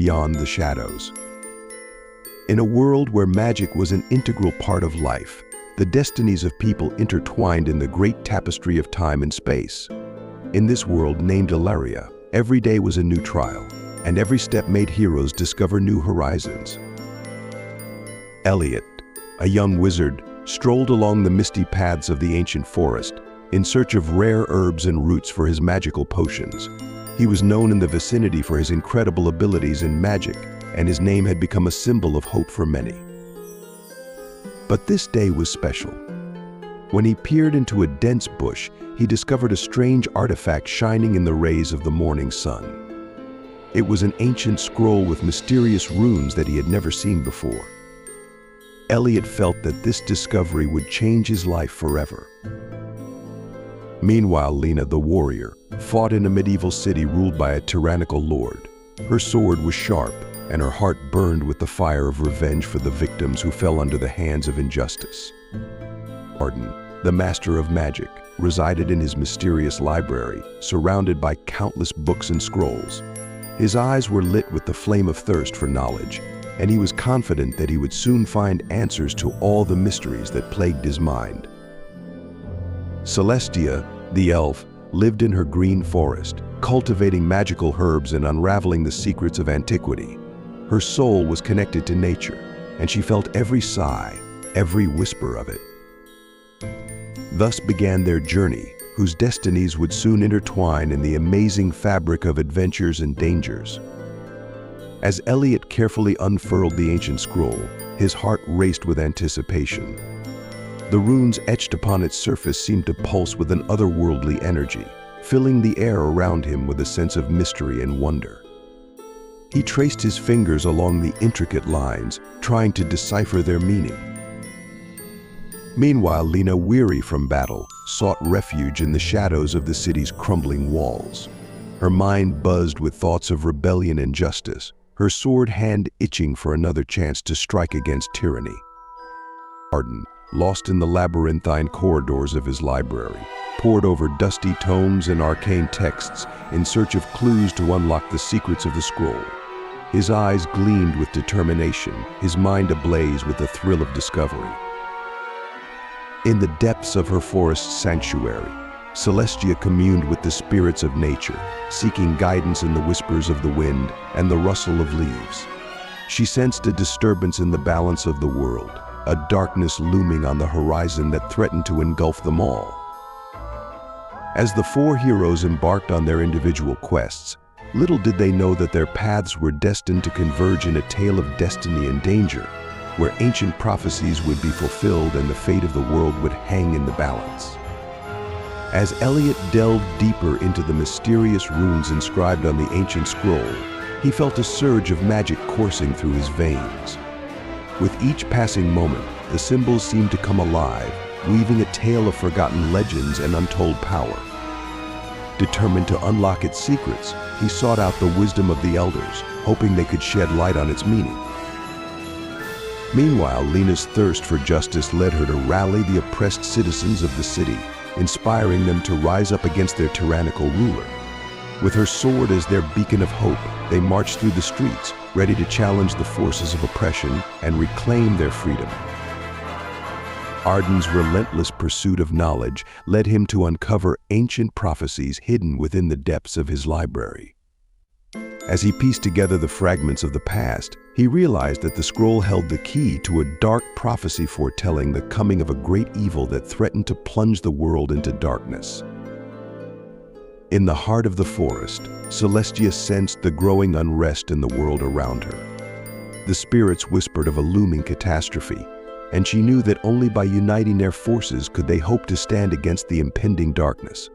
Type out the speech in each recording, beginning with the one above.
beyond the shadows. In a world where magic was an integral part of life, the destinies of people intertwined in the great tapestry of time and space. In this world named Ilaria, every day was a new trial, and every step made heroes discover new horizons. Elliot, a young wizard, strolled along the misty paths of the ancient forest in search of rare herbs and roots for his magical potions. He was known in the vicinity for his incredible abilities in magic, and his name had become a symbol of hope for many. But this day was special. When he peered into a dense bush, he discovered a strange artifact shining in the rays of the morning sun. It was an ancient scroll with mysterious runes that he had never seen before. Elliot felt that this discovery would change his life forever. Meanwhile, Lena, the warrior, fought in a medieval city ruled by a tyrannical lord. Her sword was sharp, and her heart burned with the fire of revenge for the victims who fell under the hands of injustice. Arden, the master of magic, resided in his mysterious library, surrounded by countless books and scrolls. His eyes were lit with the flame of thirst for knowledge, and he was confident that he would soon find answers to all the mysteries that plagued his mind. Celestia, the elf, lived in her green forest, cultivating magical herbs and unraveling the secrets of antiquity. Her soul was connected to nature, and she felt every sigh, every whisper of it. Thus began their journey, whose destinies would soon intertwine in the amazing fabric of adventures and dangers. As Elliot carefully unfurled the ancient scroll, his heart raced with anticipation. The runes etched upon its surface seemed to pulse with an otherworldly energy, filling the air around him with a sense of mystery and wonder. He traced his fingers along the intricate lines, trying to decipher their meaning. Meanwhile, Lena, weary from battle, sought refuge in the shadows of the city's crumbling walls. Her mind buzzed with thoughts of rebellion and justice, her sword hand itching for another chance to strike against tyranny. Arden, lost in the labyrinthine corridors of his library, pored over dusty tomes and arcane texts in search of clues to unlock the secrets of the scroll. His eyes gleamed with determination, his mind ablaze with the thrill of discovery. In the depths of her forest sanctuary, Celestia communed with the spirits of nature, seeking guidance in the whispers of the wind and the rustle of leaves. She sensed a disturbance in the balance of the world, a darkness looming on the horizon that threatened to engulf them all. As the four heroes embarked on their individual quests, little did they know that their paths were destined to converge in a tale of destiny and danger, where ancient prophecies would be fulfilled and the fate of the world would hang in the balance. As Elliot delved deeper into the mysterious runes inscribed on the ancient scroll, he felt a surge of magic coursing through his veins. With each passing moment, the symbols seemed to come alive, weaving a tale of forgotten legends and untold power. Determined to unlock its secrets, he sought out the wisdom of the elders, hoping they could shed light on its meaning. Meanwhile, Lena's thirst for justice led her to rally the oppressed citizens of the city, inspiring them to rise up against their tyrannical ruler. With her sword as their beacon of hope, they marched through the streets, ready to challenge the forces of oppression and reclaim their freedom. Arden's relentless pursuit of knowledge led him to uncover ancient prophecies hidden within the depths of his library. As he pieced together the fragments of the past, he realized that the scroll held the key to a dark prophecy foretelling the coming of a great evil that threatened to plunge the world into darkness. In the heart of the forest, Celestia sensed the growing unrest in the world around her. The spirits whispered of a looming catastrophe, and she knew that only by uniting their forces could they hope to stand against the impending darkness.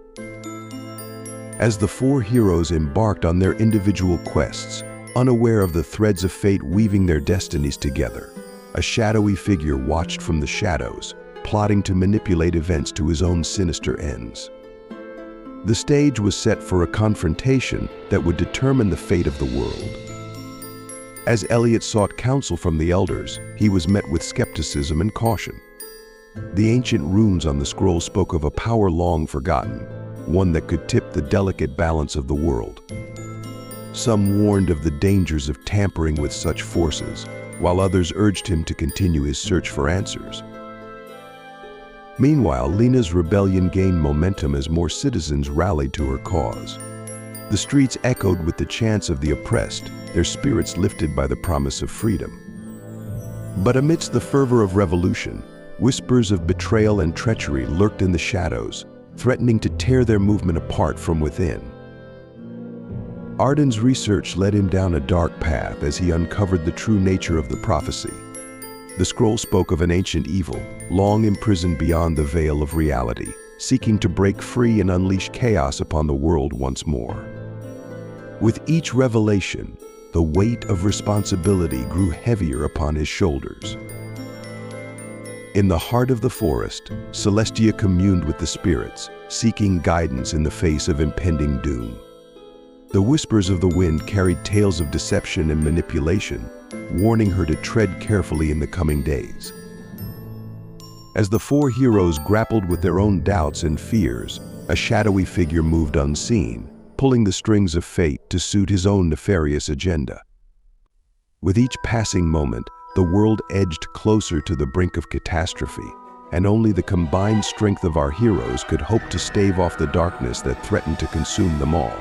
As the four heroes embarked on their individual quests, unaware of the threads of fate weaving their destinies together, a shadowy figure watched from the shadows, plotting to manipulate events to his own sinister ends. The stage was set for a confrontation that would determine the fate of the world. As Elliot sought counsel from the elders, he was met with skepticism and caution. The ancient runes on the scroll spoke of a power long forgotten, one that could tip the delicate balance of the world. Some warned of the dangers of tampering with such forces, while others urged him to continue his search for answers. Meanwhile, Lena's rebellion gained momentum as more citizens rallied to her cause. The streets echoed with the chants of the oppressed, their spirits lifted by the promise of freedom. But amidst the fervor of revolution, whispers of betrayal and treachery lurked in the shadows, threatening to tear their movement apart from within. Arden's research led him down a dark path as he uncovered the true nature of the prophecy. The scroll spoke of an ancient evil, long imprisoned beyond the veil of reality, seeking to break free and unleash chaos upon the world once more. With each revelation, the weight of responsibility grew heavier upon his shoulders. In the heart of the forest, Celestia communed with the spirits, seeking guidance in the face of impending doom. The whispers of the wind carried tales of deception and manipulation, warning her to tread carefully in the coming days. As the four heroes grappled with their own doubts and fears, a shadowy figure moved unseen, pulling the strings of fate to suit his own nefarious agenda. With each passing moment, the world edged closer to the brink of catastrophe, and only the combined strength of our heroes could hope to stave off the darkness that threatened to consume them all.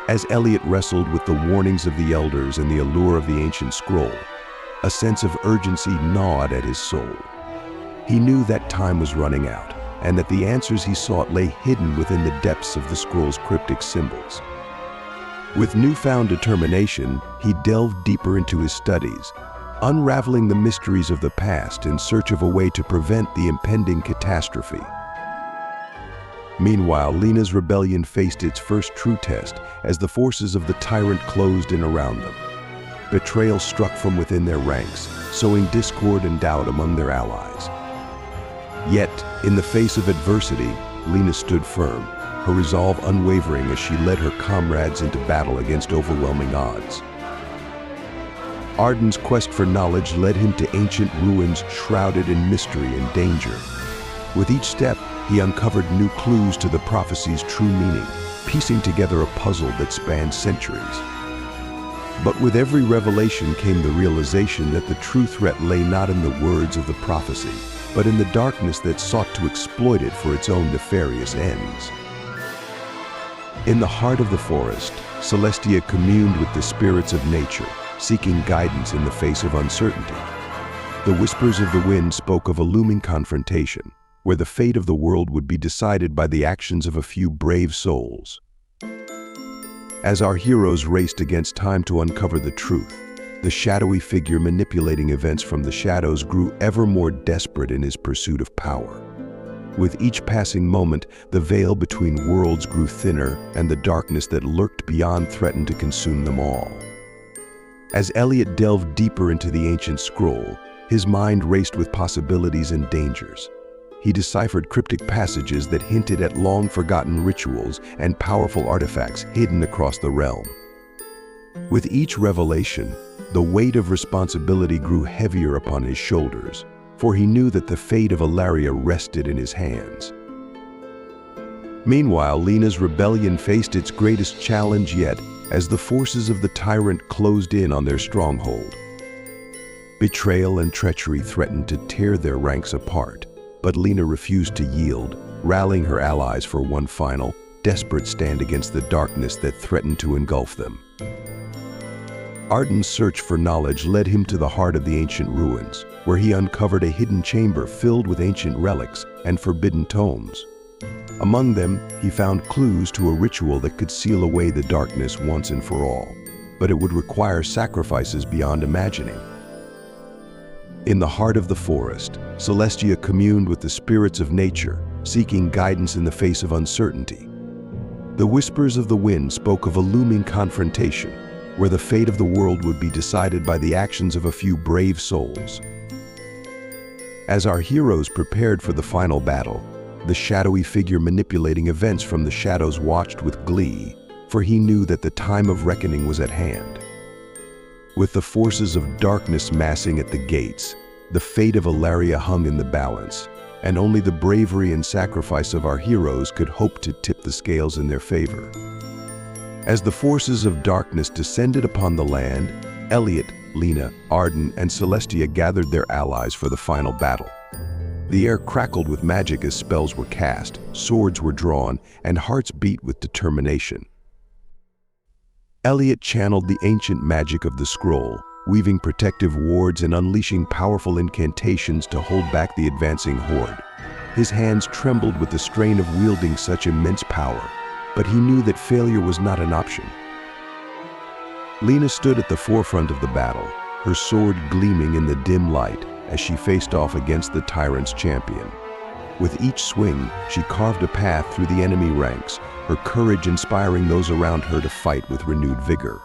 As Elliot wrestled with the warnings of the elders and the allure of the ancient scroll, a sense of urgency gnawed at his soul. He knew that time was running out, and that the answers he sought lay hidden within the depths of the scroll's cryptic symbols. With newfound determination, he delved deeper into his studies, unraveling the mysteries of the past in search of a way to prevent the impending catastrophe. Meanwhile, Lena's rebellion faced its first true test as the forces of the tyrant closed in around them. Betrayal struck from within their ranks, sowing discord and doubt among their allies. Yet, in the face of adversity, Lena stood firm, her resolve unwavering as she led her comrades into battle against overwhelming odds. Arden's quest for knowledge led him to ancient ruins shrouded in mystery and danger. With each step, he uncovered new clues to the prophecy's true meaning, piecing together a puzzle that spanned centuries. But with every revelation came the realization that the true threat lay not in the words of the prophecy, but in the darkness that sought to exploit it for its own nefarious ends. In the heart of the forest, Celestia communed with the spirits of nature, seeking guidance in the face of uncertainty. The whispers of the wind spoke of a looming confrontation, where the fate of the world would be decided by the actions of a few brave souls. As our heroes raced against time to uncover the truth, the shadowy figure manipulating events from the shadows grew ever more desperate in his pursuit of power. With each passing moment, the veil between worlds grew thinner, and the darkness that lurked beyond threatened to consume them all. As Elliot delved deeper into the ancient scroll, his mind raced with possibilities and dangers. He deciphered cryptic passages that hinted at long-forgotten rituals and powerful artifacts hidden across the realm. With each revelation, the weight of responsibility grew heavier upon his shoulders, for he knew that the fate of Ilaria rested in his hands. Meanwhile, Lena's rebellion faced its greatest challenge yet as the forces of the tyrant closed in on their stronghold. Betrayal and treachery threatened to tear their ranks apart, but Lena refused to yield, rallying her allies for one final, desperate stand against the darkness that threatened to engulf them. Arden's search for knowledge led him to the heart of the ancient ruins, where he uncovered a hidden chamber filled with ancient relics and forbidden tomes. Among them, he found clues to a ritual that could seal away the darkness once and for all, but it would require sacrifices beyond imagining. In the heart of the forest, Celestia communed with the spirits of nature, seeking guidance in the face of uncertainty. The whispers of the wind spoke of a looming confrontation, where the fate of the world would be decided by the actions of a few brave souls. As our heroes prepared for the final battle, the shadowy figure manipulating events from the shadows watched with glee, for he knew that the time of reckoning was at hand. With the forces of darkness massing at the gates, the fate of Ilaria hung in the balance, and only the bravery and sacrifice of our heroes could hope to tip the scales in their favor. As the forces of darkness descended upon the land, Elliot, Lena, Arden, and Celestia gathered their allies for the final battle. The air crackled with magic as spells were cast, swords were drawn, and hearts beat with determination. Elliot channeled the ancient magic of the scroll, weaving protective wards and unleashing powerful incantations to hold back the advancing horde. His hands trembled with the strain of wielding such immense power, but he knew that failure was not an option. Lena stood at the forefront of the battle, her sword gleaming in the dim light as she faced off against the tyrant's champion. With each swing, she carved a path through the enemy ranks, her courage inspiring those around her to fight with renewed vigor.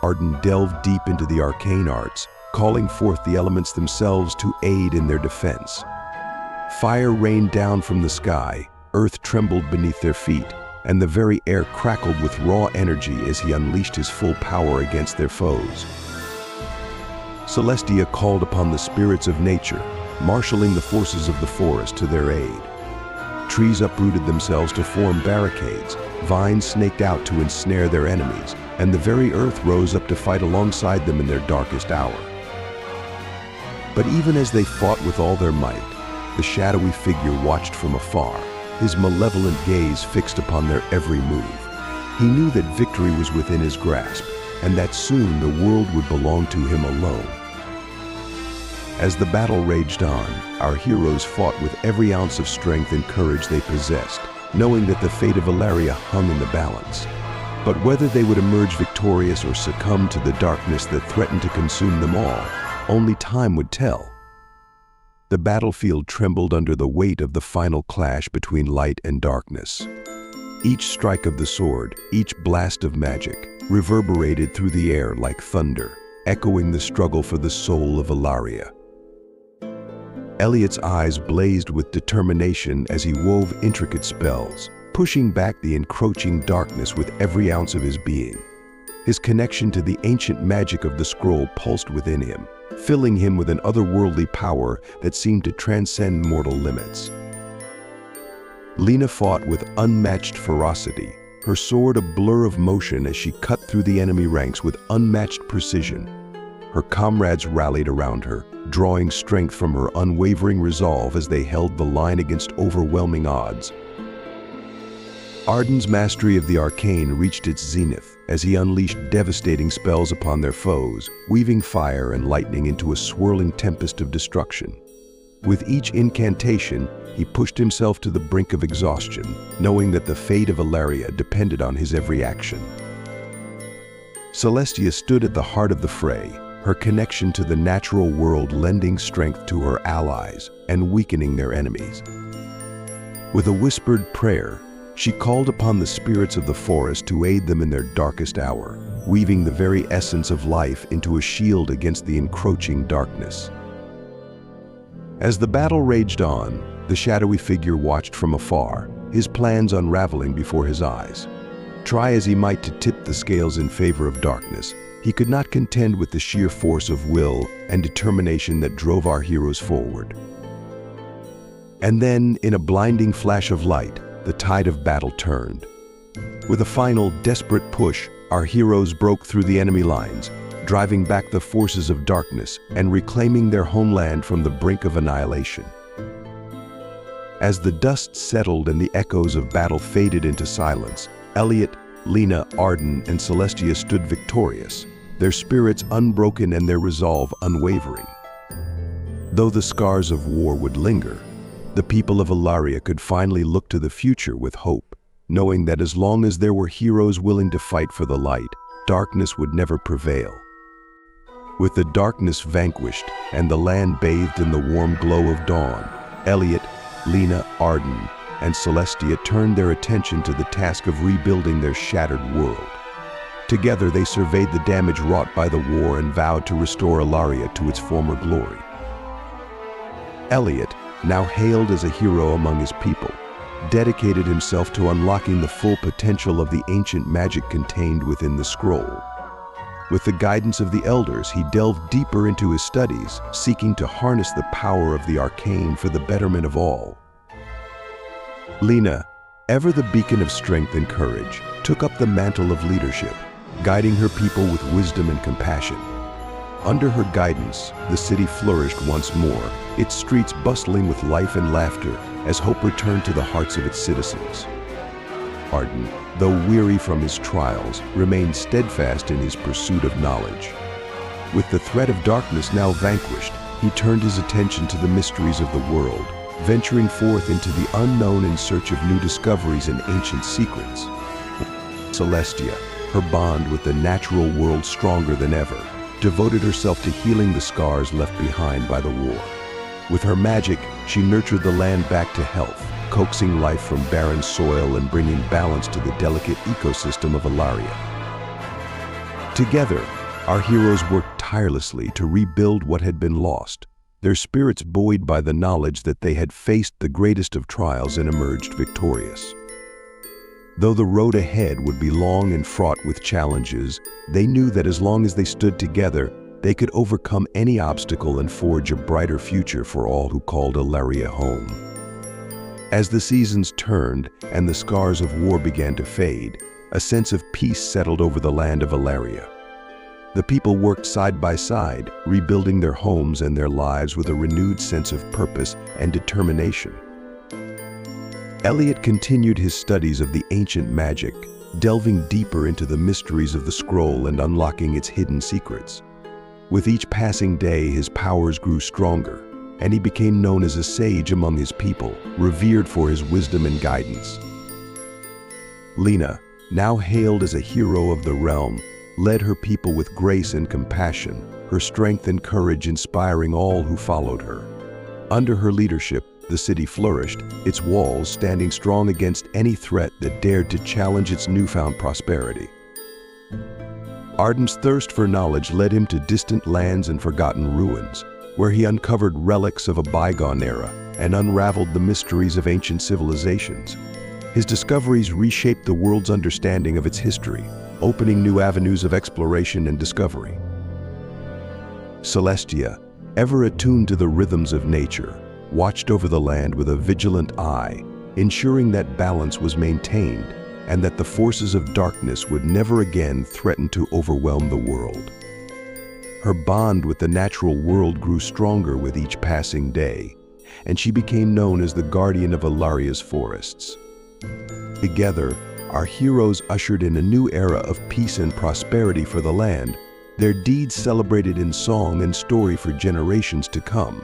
Arden delved deep into the arcane arts, calling forth the elements themselves to aid in their defense. Fire rained down from the sky, earth trembled beneath their feet, and the very air crackled with raw energy as he unleashed his full power against their foes. Celestia called upon the spirits of nature, marshaling the forces of the forest to their aid. Trees uprooted themselves to form barricades, vines snaked out to ensnare their enemies, and the very earth rose up to fight alongside them in their darkest hour. But even as they fought with all their might, the shadowy figure watched from afar, his malevolent gaze fixed upon their every move. He knew that victory was within his grasp, and that soon the world would belong to him alone. As the battle raged on, our heroes fought with every ounce of strength and courage they possessed, knowing that the fate of Valeria hung in the balance. But whether they would emerge victorious or succumb to the darkness that threatened to consume them all, only time would tell. The battlefield trembled under the weight of the final clash between light and darkness. Each strike of the sword, each blast of magic, reverberated through the air like thunder, echoing the struggle for the soul of Valeria. Elliot's eyes blazed with determination as he wove intricate spells, pushing back the encroaching darkness with every ounce of his being. His connection to the ancient magic of the scroll pulsed within him, filling him with an otherworldly power that seemed to transcend mortal limits. Lena fought with unmatched ferocity, her sword a blur of motion as she cut through the enemy ranks with unmatched precision. Her comrades rallied around her, drawing strength from her unwavering resolve as they held the line against overwhelming odds. Arden's mastery of the arcane reached its zenith as he unleashed devastating spells upon their foes, weaving fire and lightning into a swirling tempest of destruction. With each incantation, he pushed himself to the brink of exhaustion, knowing that the fate of Valeria depended on his every action. Celestia stood at the heart of the fray, her connection to the natural world lending strength to her allies and weakening their enemies. With a whispered prayer, she called upon the spirits of the forest to aid them in their darkest hour, weaving the very essence of life into a shield against the encroaching darkness. As the battle raged on, the shadowy figure watched from afar, his plans unraveling before his eyes. Try as he might to tip the scales in favor of darkness, he could not contend with the sheer force of will and determination that drove our heroes forward. And then, in a blinding flash of light, the tide of battle turned. With a final, desperate push, our heroes broke through the enemy lines, driving back the forces of darkness and reclaiming their homeland from the brink of annihilation. As the dust settled and the echoes of battle faded into silence, Elliot, Lena, Arden, and Celestia stood victorious, their spirits unbroken and their resolve unwavering. Though the scars of war would linger, the people of Valeria could finally look to the future with hope, knowing that as long as there were heroes willing to fight for the light, darkness would never prevail. With the darkness vanquished and the land bathed in the warm glow of dawn, Elliot, Lena, Arden, and Celestia turned their attention to the task of rebuilding their shattered world. Together they surveyed the damage wrought by the war and vowed to restore Valeria to its former glory. Elliot, now hailed as a hero among his people, dedicated himself to unlocking the full potential of the ancient magic contained within the scroll. With the guidance of the elders, he delved deeper into his studies, seeking to harness the power of the arcane for the betterment of all. Lena, ever the beacon of strength and courage, took up the mantle of leadership, guiding her people with wisdom and compassion. Under her guidance, the city flourished once more, its streets bustling with life and laughter as hope returned to the hearts of its citizens. Arden, though weary from his trials, remained steadfast in his pursuit of knowledge. With the threat of darkness now vanquished, he turned his attention to the mysteries of the world, venturing forth into the unknown in search of new discoveries and ancient secrets. Celestia, her bond with the natural world stronger than ever, devoted herself to healing the scars left behind by the war. With her magic, she nurtured the land back to health, coaxing life from barren soil and bringing balance to the delicate ecosystem of Ilaria. Together, our heroes worked tirelessly to rebuild what had been lost, their spirits buoyed by the knowledge that they had faced the greatest of trials and emerged victorious. Though the road ahead would be long and fraught with challenges, they knew that as long as they stood together, they could overcome any obstacle and forge a brighter future for all who called Ilaria home. As the seasons turned and the scars of war began to fade, a sense of peace settled over the land of Ilaria. The people worked side by side, rebuilding their homes and their lives with a renewed sense of purpose and determination. Elliot continued his studies of the ancient magic, delving deeper into the mysteries of the scroll and unlocking its hidden secrets. With each passing day, his powers grew stronger, and he became known as a sage among his people, revered for his wisdom and guidance. Lena, now hailed as a hero of the realm, led her people with grace and compassion, her strength and courage inspiring all who followed her. Under her leadership, the city flourished, its walls standing strong against any threat that dared to challenge its newfound prosperity. Arden's thirst for knowledge led him to distant lands and forgotten ruins, where he uncovered relics of a bygone era and unraveled the mysteries of ancient civilizations. His discoveries reshaped the world's understanding of its history, opening new avenues of exploration and discovery. Celestia, ever attuned to the rhythms of nature, watched over the land with a vigilant eye, ensuring that balance was maintained and that the forces of darkness would never again threaten to overwhelm the world. Her bond with the natural world grew stronger with each passing day, and she became known as the guardian of Ilaria's forests. Together, our heroes ushered in a new era of peace and prosperity for the land, their deeds celebrated in song and story for generations to come.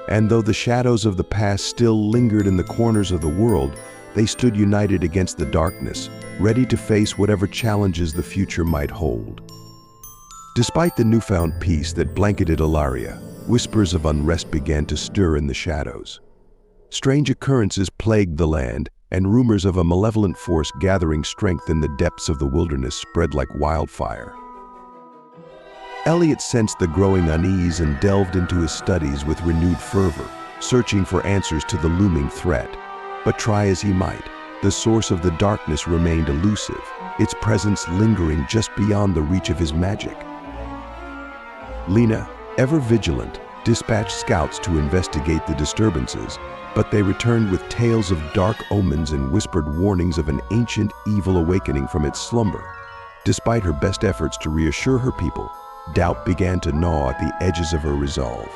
And though the shadows of the past still lingered in the corners of the world, they stood united against the darkness, ready to face whatever challenges the future might hold. Despite the newfound peace that blanketed Ilaria, whispers of unrest began to stir in the shadows. Strange occurrences plagued the land, and rumors of a malevolent force gathering strength in the depths of the wilderness spread like wildfire. Elliot sensed the growing unease and delved into his studies with renewed fervor, searching for answers to the looming threat. But try as he might, the source of the darkness remained elusive, its presence lingering just beyond the reach of his magic. Lena, ever vigilant, dispatched scouts to investigate the disturbances, but they returned with tales of dark omens and whispered warnings of an ancient evil awakening from its slumber. Despite her best efforts to reassure her people, doubt began to gnaw at the edges of her resolve.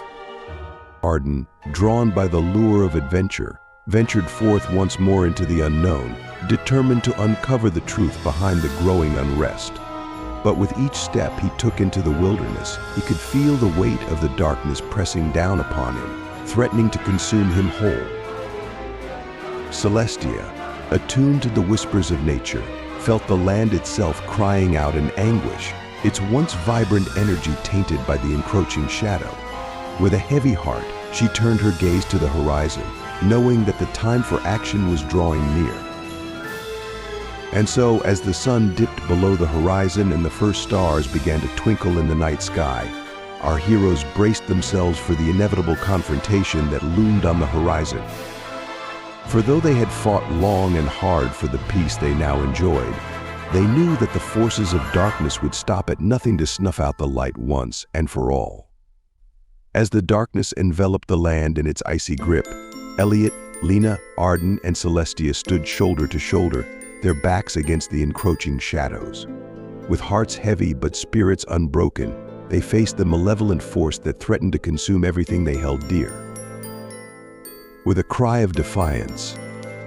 Arden, drawn by the lure of adventure, ventured forth once more into the unknown, determined to uncover the truth behind the growing unrest. But with each step he took into the wilderness, he could feel the weight of the darkness pressing down upon him, threatening to consume him whole. Celestia, attuned to the whispers of nature, felt the land itself crying out in anguish, its once vibrant energy tainted by the encroaching shadow. With a heavy heart, she turned her gaze to the horizon, knowing that the time for action was drawing near. And so, as the sun dipped below the horizon and the first stars began to twinkle in the night sky, our heroes braced themselves for the inevitable confrontation that loomed on the horizon. For though they had fought long and hard for the peace they now enjoyed, they knew that the forces of darkness would stop at nothing to snuff out the light once and for all. As the darkness enveloped the land in its icy grip, Elliot, Lena, Arden, and Celestia stood shoulder to shoulder, their backs against the encroaching shadows. With hearts heavy but spirits unbroken, they faced the malevolent force that threatened to consume everything they held dear. With a cry of defiance,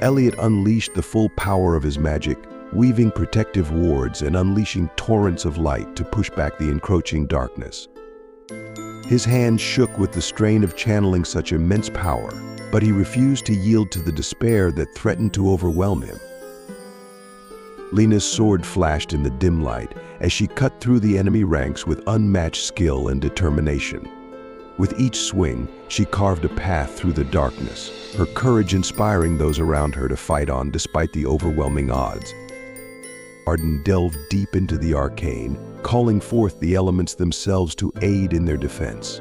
Elliot unleashed the full power of his magic, weaving protective wards and unleashing torrents of light to push back the encroaching darkness. His hand shook with the strain of channeling such immense power, but he refused to yield to the despair that threatened to overwhelm him. Lena's sword flashed in the dim light as she cut through the enemy ranks with unmatched skill and determination. With each swing, she carved a path through the darkness, her courage inspiring those around her to fight on despite the overwhelming odds. Arden delved deep into the arcane, calling forth the elements themselves to aid in their defense.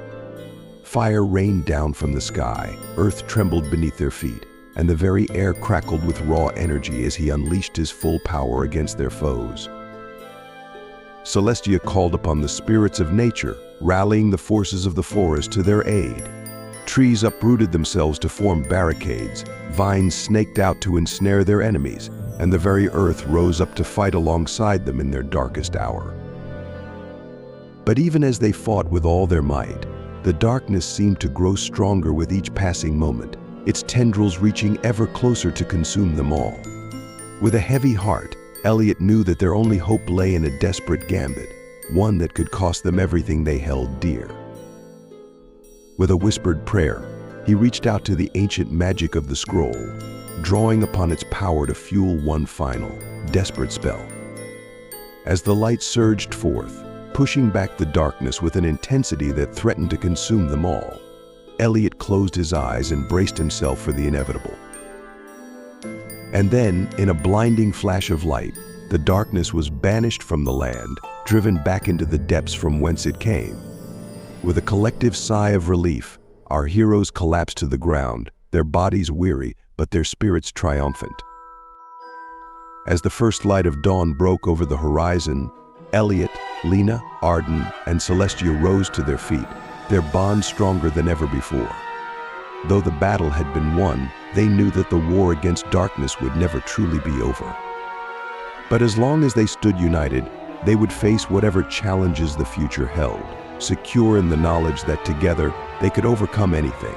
Fire rained down from the sky, earth trembled beneath their feet, and the very air crackled with raw energy as he unleashed his full power against their foes. Celestia called upon the spirits of nature, rallying the forces of the forest to their aid. Trees uprooted themselves to form barricades, vines snaked out to ensnare their enemies, and the very earth rose up to fight alongside them in their darkest hour. But even as they fought with all their might, the darkness seemed to grow stronger with each passing moment, its tendrils reaching ever closer to consume them all. With a heavy heart, Elliot knew that their only hope lay in a desperate gambit, one that could cost them everything they held dear. With a whispered prayer, he reached out to the ancient magic of the scroll, drawing upon its power to fuel one final, desperate spell. As the light surged forth, pushing back the darkness with an intensity that threatened to consume them all, Elliot closed his eyes and braced himself for the inevitable. And then, in a blinding flash of light, the darkness was banished from the land, driven back into the depths from whence it came. With a collective sigh of relief, our heroes collapsed to the ground, their bodies weary, but their spirits triumphant. As the first light of dawn broke over the horizon, Elliot, Lena, Arden, and Celestia rose to their feet, their bond stronger than ever before. Though the battle had been won, they knew that the war against darkness would never truly be over. But as long as they stood united, they would face whatever challenges the future held, secure in the knowledge that together they could overcome anything.